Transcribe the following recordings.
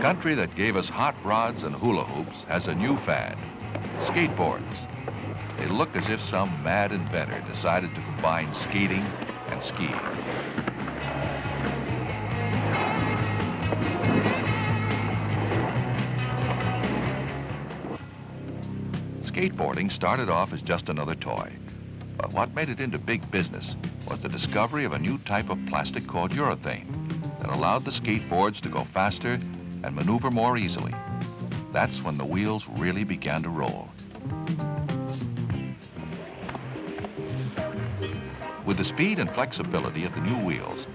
country that gave us hot rods and hula hoops has a new fad, skateboards. They look as if some mad inventor decided to combine skating and skiing. Skateboarding started off as just another toy, but what made it into big business was the discovery of a new type of plastic called urethane that allowed the skateboards to go faster and maneuver more easily. That's when the wheels really began to roll. With the speed and flexibility of the new wheels,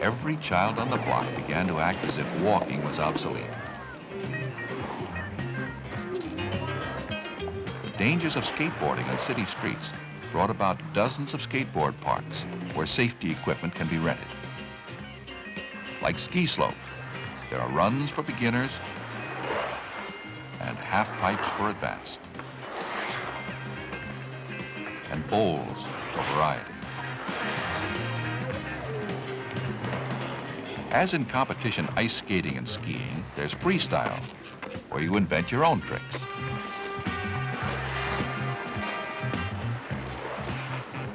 every child on the block began to act as if walking was obsolete. The dangers of skateboarding on city streets brought about dozens of skateboard parks where safety equipment can be rented. Like ski slopes, there are runs for beginners and half pipes for advanced, and bowls for variety. As in competition ice skating and skiing, there's freestyle, where you invent your own tricks.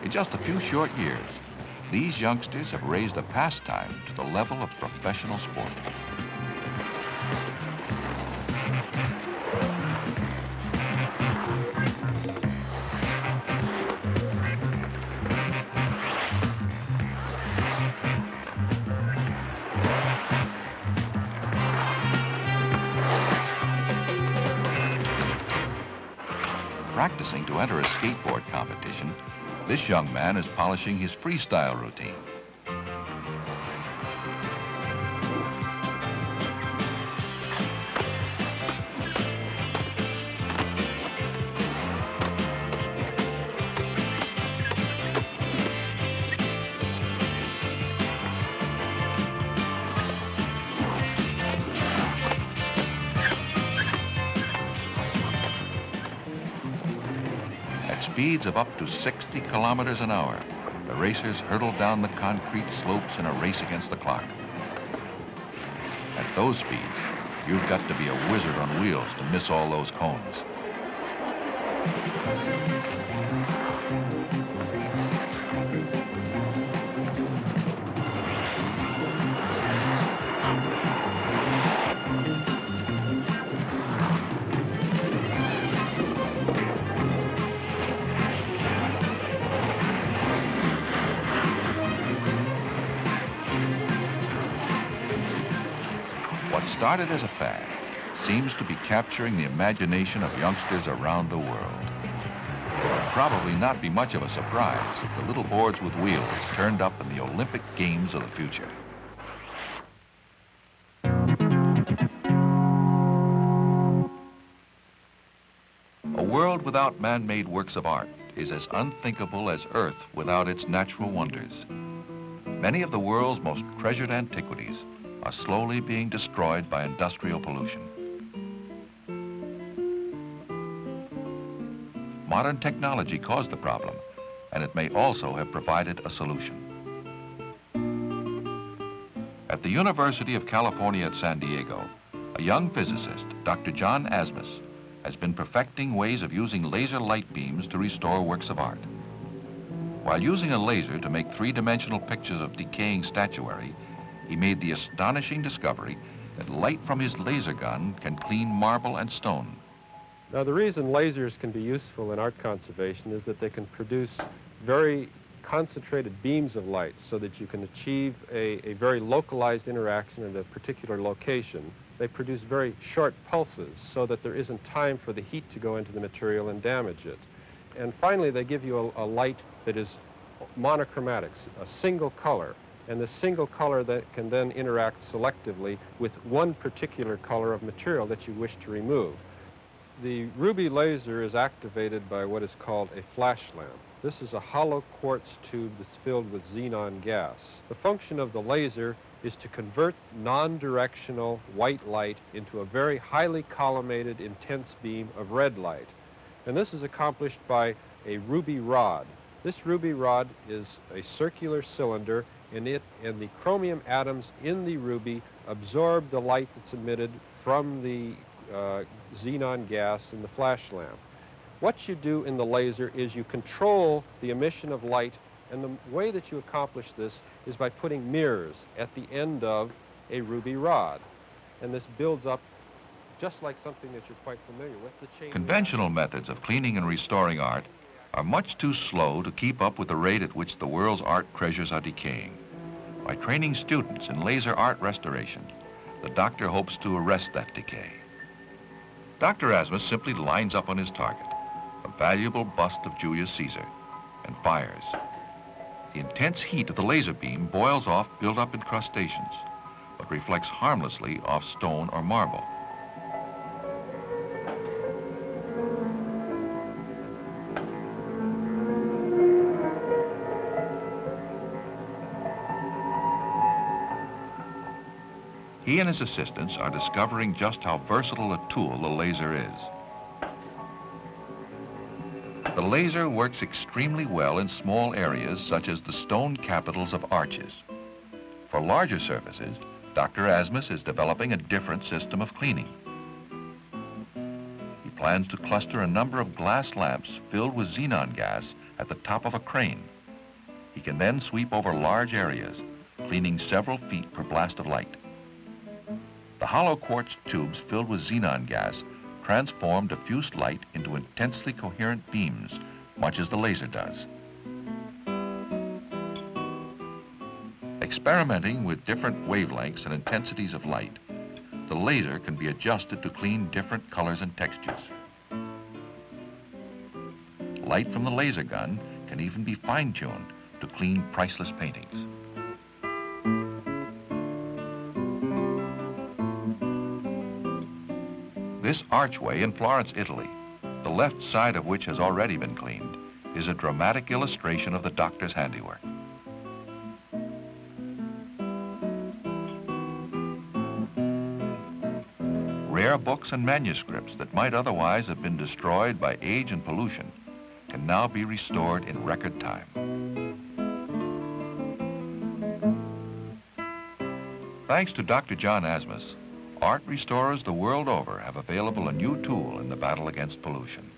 In just a few short years, these youngsters have raised a pastime to the level of professional sport. Practicing to enter a skateboard competition, this young man is polishing his freestyle routine. Speeds of up to 60 kilometers an hour, the racers hurtle down the concrete slopes in a race against the clock. At those speeds, you've got to be a wizard on wheels to miss all those cones. What started as a fad seems to be capturing the imagination of youngsters around the world. It would probably not be much of a surprise if the little boards with wheels turned up in the Olympic Games of the future. A world without man-made works of art is as unthinkable as Earth without its natural wonders. Many of the world's most treasured antiquities are slowly being destroyed by industrial pollution. Modern technology caused the problem, and it may also have provided a solution. At the University of California at San Diego, a young physicist, Dr. John Asmus, has been perfecting ways of using laser light beams to restore works of art. While using a laser to make three-dimensional pictures of decaying statuary, he made the astonishing discovery that light from his laser gun can clean marble and stone. Now, the reason lasers can be useful in art conservation is that they can produce very concentrated beams of light so that you can achieve a very localized interaction in a particular location. They produce very short pulses so that there isn't time for the heat to go into the material and damage it. And finally, they give you a light that is monochromatic, a single color. And the single color that can then interact selectively with one particular color of material that you wish to remove. The ruby laser is activated by what is called a flash lamp. This is a hollow quartz tube that's filled with xenon gas. The function of the laser is to convert non-directional white light into a very highly collimated, intense beam of red light. And this is accomplished by a ruby rod. This ruby rod is a circular cylinder and the chromium atoms in the ruby absorb the light that's emitted from the xenon gas in the flash lamp. What you do in the laser is you control the emission of light, and the way that you accomplish this is by putting mirrors at the end of a ruby rod. And this builds up just like something that you're quite familiar with. The chain Conventional methods of cleaning and restoring art are much too slow to keep up with the rate at which the world's art treasures are decaying. By training students in laser art restoration, the doctor hopes to arrest that decay. Dr. Asmus simply lines up on his target, a valuable bust of Julius Caesar, and fires. The intense heat of the laser beam boils off built-up incrustations, but reflects harmlessly off stone or marble. He and his assistants are discovering just how versatile a tool the laser is. The laser works extremely well in small areas such as the stone capitals of arches. For larger surfaces, Dr. Asmus is developing a different system of cleaning. He plans to cluster a number of glass lamps filled with xenon gas at the top of a crane. He can then sweep over large areas, cleaning several feet per blast of light. The hollow quartz tubes filled with xenon gas transform diffuse light into intensely coherent beams, much as the laser does. Experimenting with different wavelengths and intensities of light, the laser can be adjusted to clean different colors and textures. Light from the laser gun can even be fine-tuned to clean priceless paintings. This archway in Florence, Italy, the left side of which has already been cleaned, is a dramatic illustration of the doctor's handiwork. Rare books and manuscripts that might otherwise have been destroyed by age and pollution can now be restored in record time. Thanks to Dr. John Asmus, art restorers the world over have available a new tool in the battle against pollution.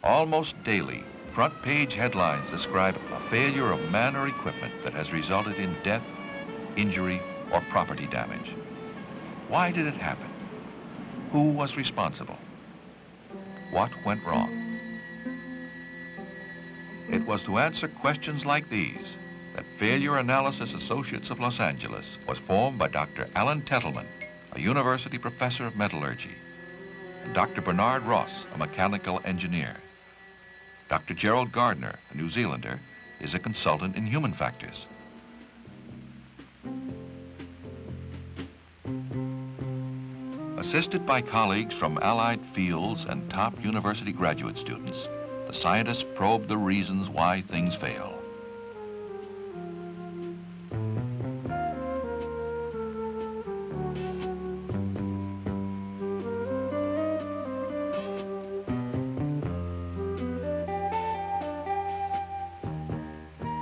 Almost daily, front-page headlines describe a failure of man or equipment that has resulted in death, injury, or property damage. Why did it happen? Who was responsible? What went wrong? It was to answer questions like these that Failure Analysis Associates of Los Angeles was formed by Dr. Alan Tettleman, a university professor of metallurgy, and Dr. Bernard Ross, a mechanical engineer. Dr. Gerald Gardner, a New Zealander, is a consultant in human factors. Assisted by colleagues from allied fields and top university graduate students, the scientists probe the reasons why things fail.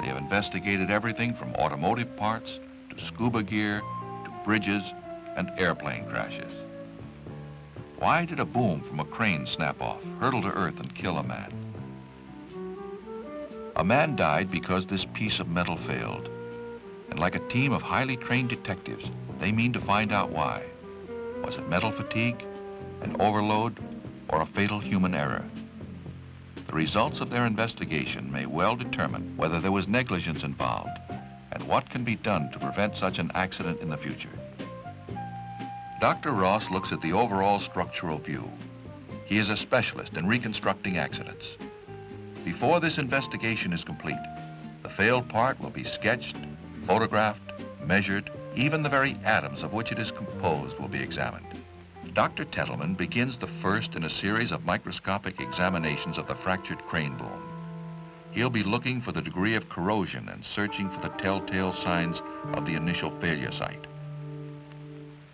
They have investigated everything from automotive parts to scuba gear to bridges and airplane crashes. Why did a boom from a crane snap off, hurtle to earth, and kill a man? A man died because this piece of metal failed. And like a team of highly trained detectives, they mean to find out why. Was it metal fatigue, an overload, or a fatal human error? The results of their investigation may well determine whether there was negligence involved and what can be done to prevent such an accident in the future. Dr. Ross looks at the overall structural view. He is a specialist in reconstructing accidents. Before this investigation is complete, the failed part will be sketched, photographed, measured, even the very atoms of which it is composed will be examined. Dr. Tettleman begins the first in a series of microscopic examinations of the fractured crane boom. He'll be looking for the degree of corrosion and searching for the telltale signs of the initial failure site.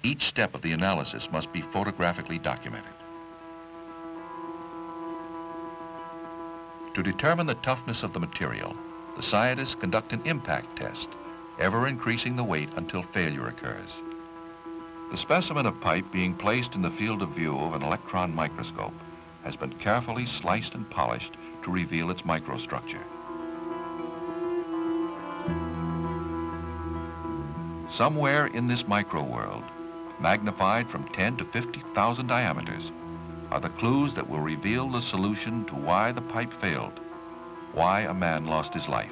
Each step of the analysis must be photographically documented. To determine the toughness of the material, the scientists conduct an impact test, ever increasing the weight until failure occurs. The specimen of pipe being placed in the field of view of an electron microscope has been carefully sliced and polished to reveal its microstructure. Somewhere in this micro world, magnified from 10 to 50,000 diameters, are the clues that will reveal the solution to why the pipe failed, why a man lost his life.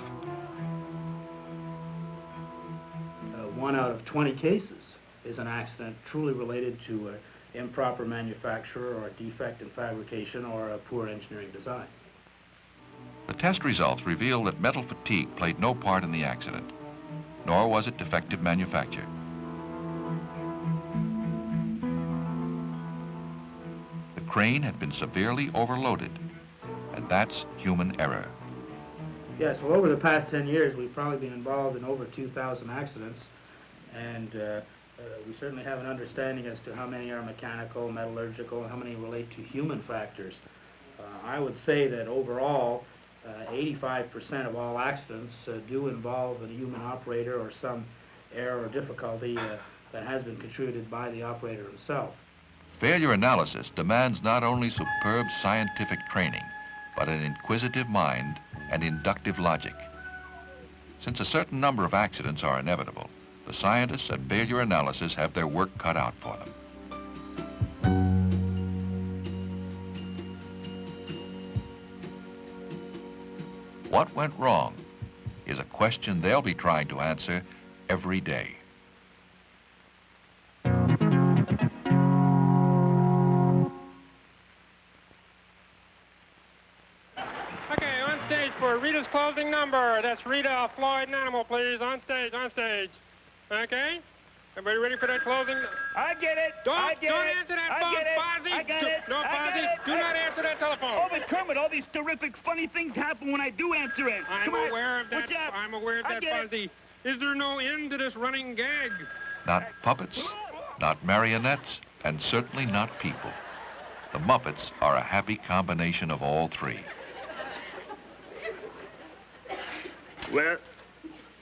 1 out of 20 cases is an accident truly related to improper manufacture or a defect in fabrication or a poor engineering design. The test results reveal that metal fatigue played no part in the accident, nor was it defective manufacture. The crane had been severely overloaded, and that's human error. Yes, well, over the past 10 years, we've probably been involved in over 2,000 accidents, and we certainly have an understanding as to how many are mechanical, metallurgical, and how many relate to human factors. I would say that overall, 85% of all accidents do involve a human operator or some error or difficulty that has been contributed by the operator himself. Failure analysis demands not only superb scientific training, but an inquisitive mind and inductive logic. Since a certain number of accidents are inevitable, the scientists at failure analysis have their work cut out for them. What went wrong is a question they'll be trying to answer every day. Okay, on stage for Rita's closing number. That's Rita, Floyd, and Animal, please. On stage, on stage. Okay? Everybody ready for that closing? I get it. Don't I answer that phone, get it. Fozzie. I got it. No, I got Fozzie, it. do not answer that telephone. Oh, but Kermit, all these terrific, funny things happen when I do answer it. I'm aware of that. What's up? I'm aware of I that, get it. Fozzie. Is there no end to this running gag? Not puppets, not marionettes, and certainly not people. The Muppets are a happy combination of all three. Well,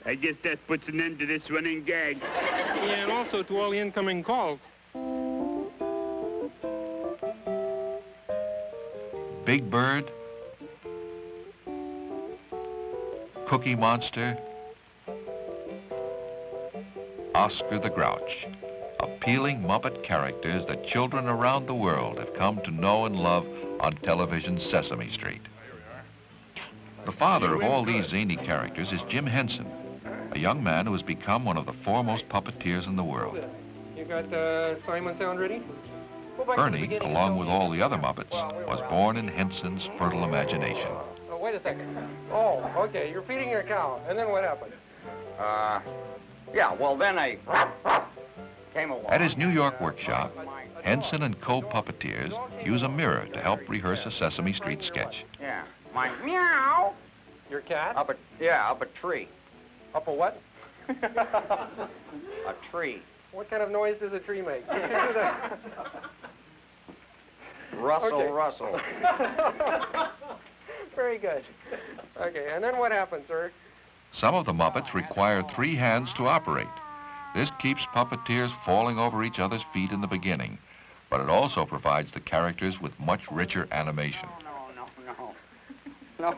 I guess that puts an end to this running gag. Yeah, and also to all the incoming calls. Big Bird, Cookie Monster, Oscar the Grouch, appealing Muppet characters that children around the world have come to know and love on television's Sesame Street. The father of all these zany characters is Jim Henson, a young man who has become one of the foremost puppeteers in the world. You got Simon sound ready? Ernie, along with all the other Muppets, was born in Henson's fertile imagination. Oh, wait a second. Oh, okay, you're feeding your cow. And then what happened? Yeah, well, then I came along. At his New York workshop, Henson and co-puppeteers use a mirror to help rehearse a Sesame Street sketch. Yeah, my meow. Your cat? Up a tree. Up a what? A tree. What kind of noise does a tree make? Rustle, Okay. rustle. Very good. Okay, and then what happens, sir? Some of the Muppets require 3 hands to operate. This keeps puppeteers falling over each other's feet in the beginning, but it also provides the characters with much richer animation. No.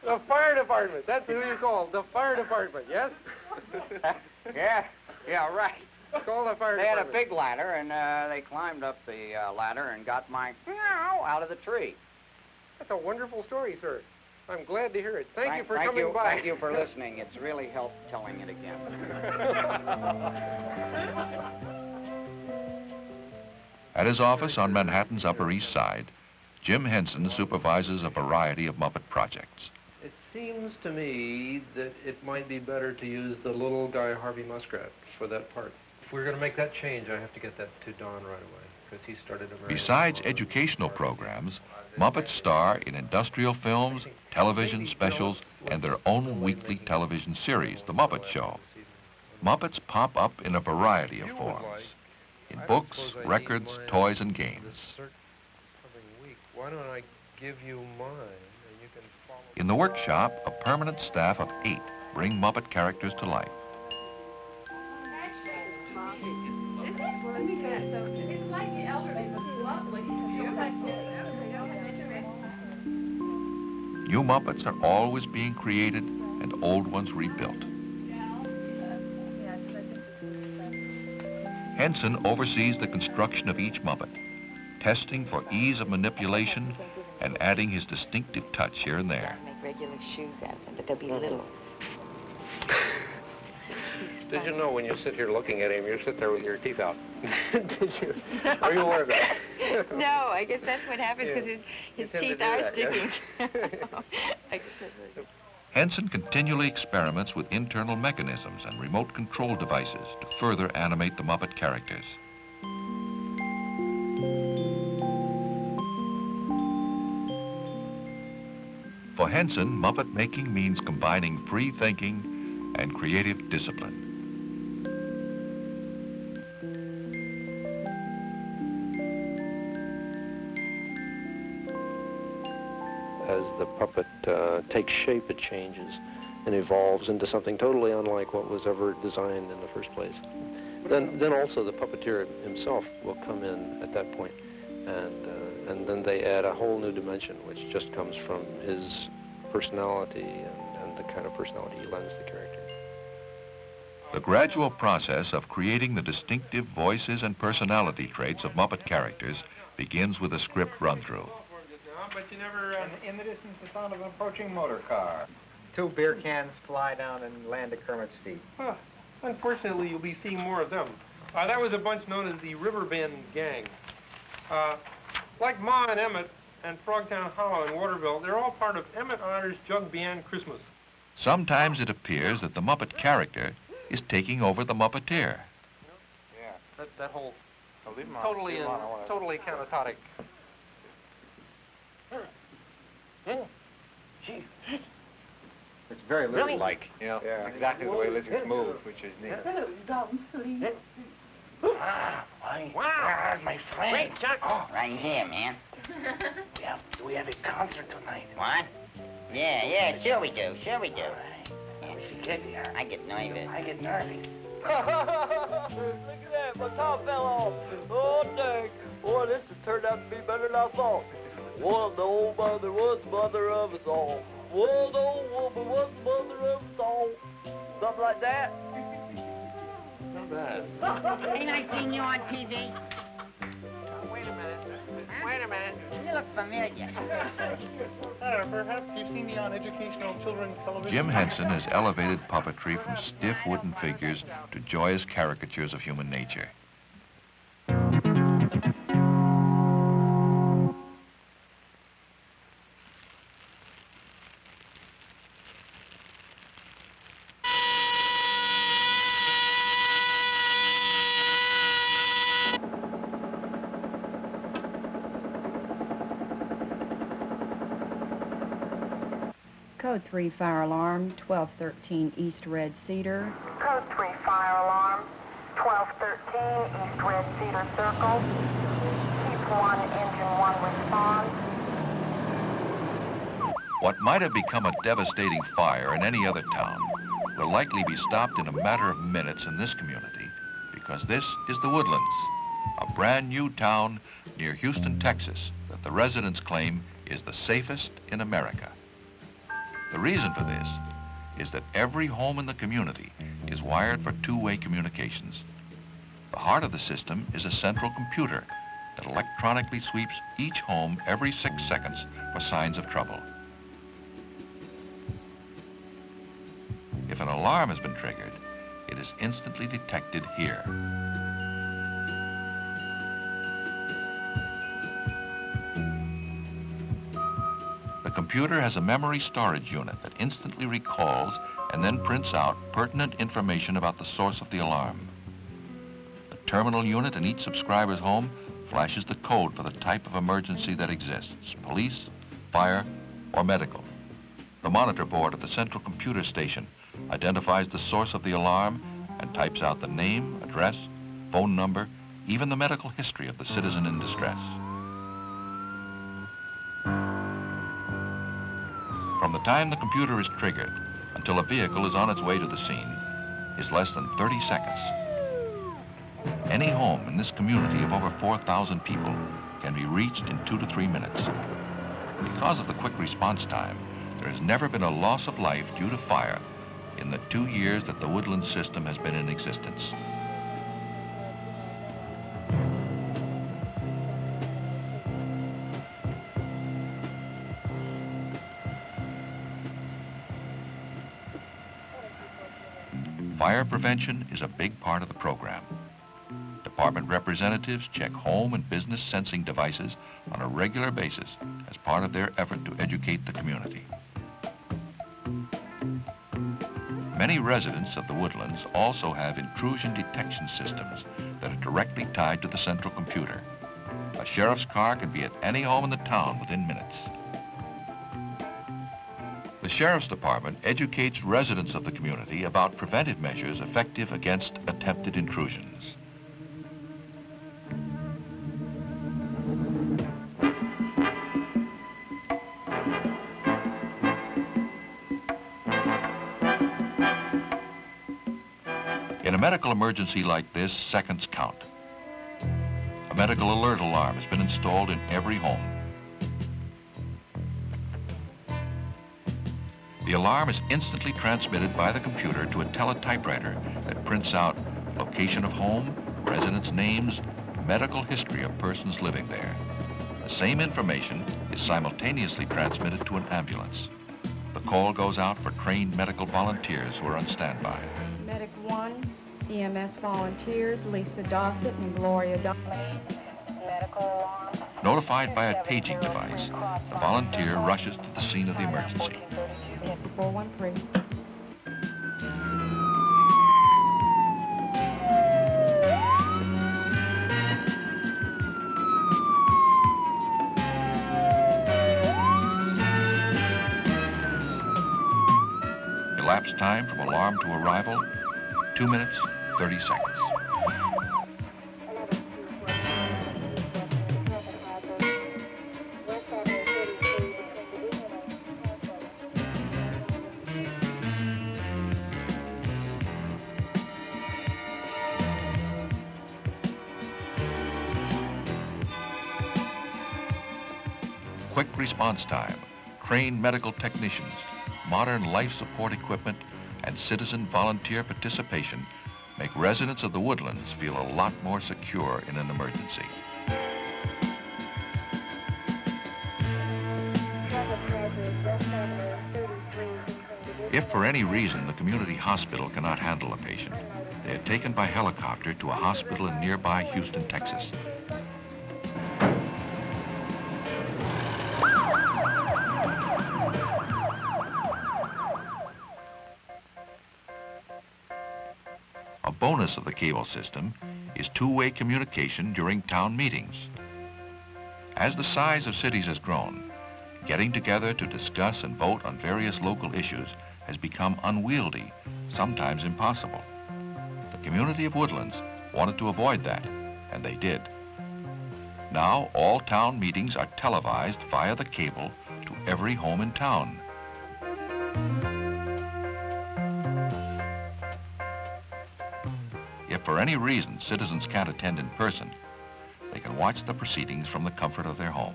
The fire department. That's who you call. The fire department, yes? Yeah, right. Call the fire They had a department. big ladder, and they climbed up the ladder and got my meow out of the tree. That's a wonderful story, sir. I'm glad to hear it. Thank you for coming by. Thank you for listening. It's really helped telling it again. At his office on Manhattan's Upper East Side, Jim Henson supervises a variety of Muppet projects. It seems to me that it might be better to use the little guy Harvey Muskrat for that part. If we're going to make that change, I have to get that to Don right away, because he started a very... Besides educational programs, Muppets star in industrial films, television specials, and their own weekly television series, The Muppet Show. Muppets pop up in a variety of forms, in books, records, toys, and games. Why don't I give you mine? In the workshop, a permanent staff of 8 bring Muppet characters to life. New Muppets are always being created and old ones rebuilt. Henson oversees the construction of each Muppet, testing for ease of manipulation and adding his distinctive touch here and there. Make regular shoes out of them, but they'll be little. Did you know when you sit here looking at him, you sit there with your teeth out? Did you? Are you aware of that? No, I guess that's what happens because his teeth are sticking. Henson continually experiments with internal mechanisms and remote control devices to further animate the Muppet characters. For Henson, Muppet making means combining free thinking and creative discipline. As the puppet takes shape, it changes and evolves into something totally unlike what was ever designed in the first place. Then also the puppeteer himself will come in at that point, and then they add a whole new dimension, which just comes from his personality and the kind of personality he lends the character. The gradual process of creating the distinctive voices and personality traits of Muppet characters begins with a script run-through. But you never... In the distance, the sound of an approaching motor car. 2 beer cans fly down and land at Kermit's feet. Huh. Unfortunately, you'll be seeing more of them. That was a bunch known as the Riverbend Gang. Like Ma and Emmett and Frogtown Hollow and Waterville, they're all part of Emmett Otter's Jug Band Christmas. Sometimes it appears that the Muppet character is taking over the Muppeteer. Yeah. That whole... Totally canatotic. It's very lizard-like. Yeah. It's exactly the way lizards move, which is neat. Where's my friend? Wait, Chuck. Oh, right here, man. we have a concert tonight. What? Yeah, sure we do. All right. If you get here, I get nervous. I get nervous. Look at that, my top fell off. Oh, dang. Boy, this has turned out to be better than I thought. One old mother was mother of us all. One old woman was mother of us all. Something like that. Not bad. Ain't I seen you on TV? Wait a minute. You look familiar. Perhaps you've seen me on educational children's television. Jim Henson has elevated puppetry from stiff wooden figures to joyous caricatures of human nature. Code 3 fire alarm, 1213 East Red Cedar. Code 3 fire alarm, 1213 East Red Cedar Circle. Keep 1, engine 1 respond. What might have become a devastating fire in any other town will likely be stopped in a matter of minutes in this community, because this is the Woodlands, a brand new town near Houston, Texas, that the residents claim is the safest in America. The reason for this is that every home in the community is wired for two-way communications. The heart of the system is a central computer that electronically sweeps each home every 6 seconds for signs of trouble. If an alarm has been triggered, it is instantly detected here. The computer has a memory storage unit that instantly recalls and then prints out pertinent information about the source of the alarm. The terminal unit in each subscriber's home flashes the code for the type of emergency that exists: police, fire, or medical. The monitor board at the central computer station identifies the source of the alarm and types out the name, address, phone number, even the medical history of the citizen in distress. From the time the computer is triggered until a vehicle is on its way to the scene is less than 30 seconds. Any home in this community of over 4,000 people can be reached in 2 to 3 minutes. Because of the quick response time, there has never been a loss of life due to fire in the 2 years that the Woodlands system has been in existence. Fire prevention is a big part of the program. Department representatives check home and business sensing devices on a regular basis as part of their effort to educate the community. Many residents of the Woodlands also have intrusion detection systems that are directly tied to the central computer. A sheriff's car can be at any home in the town within minutes. The Sheriff's Department educates residents of the community about preventive measures effective against attempted intrusions. In a medical emergency like this, seconds count. A medical alert alarm has been installed in every home. The alarm is instantly transmitted by the computer to a teletypewriter that prints out location of home, residents' names, medical history of persons living there. The same information is simultaneously transmitted to an ambulance. The call goes out for trained medical volunteers who are on standby. Medic 1, EMS volunteers, Lisa Dossett and Gloria Dossett. Medical alarm. Notified by a paging device, the volunteer rushes to the scene of the emergency. 413. Elapsed time from alarm to arrival, 2 minutes, 30 seconds. Quick response time, trained medical technicians, modern life support equipment, and citizen volunteer participation make residents of the Woodlands feel a lot more secure in an emergency. If for any reason the community hospital cannot handle a patient, they are taken by helicopter to a hospital in nearby Houston, Texas. A bonus of the cable system is two-way communication during town meetings. As the size of cities has grown, getting together to discuss and vote on various local issues has become unwieldy, sometimes impossible. The community of Woodlands wanted to avoid that, and they did. Now, all town meetings are televised via the cable to every home in town. If for any reason citizens can't attend in person, they can watch the proceedings from the comfort of their home.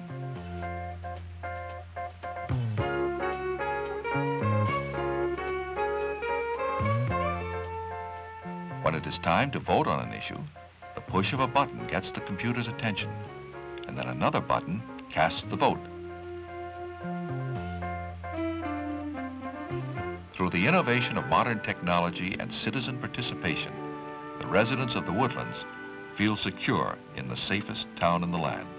When it is time to vote on an issue, the push of a button gets the computer's attention, and then another button casts the vote. Through the innovation of modern technology and citizen participation, the residents of the Woodlands feel secure in the safest town in the land.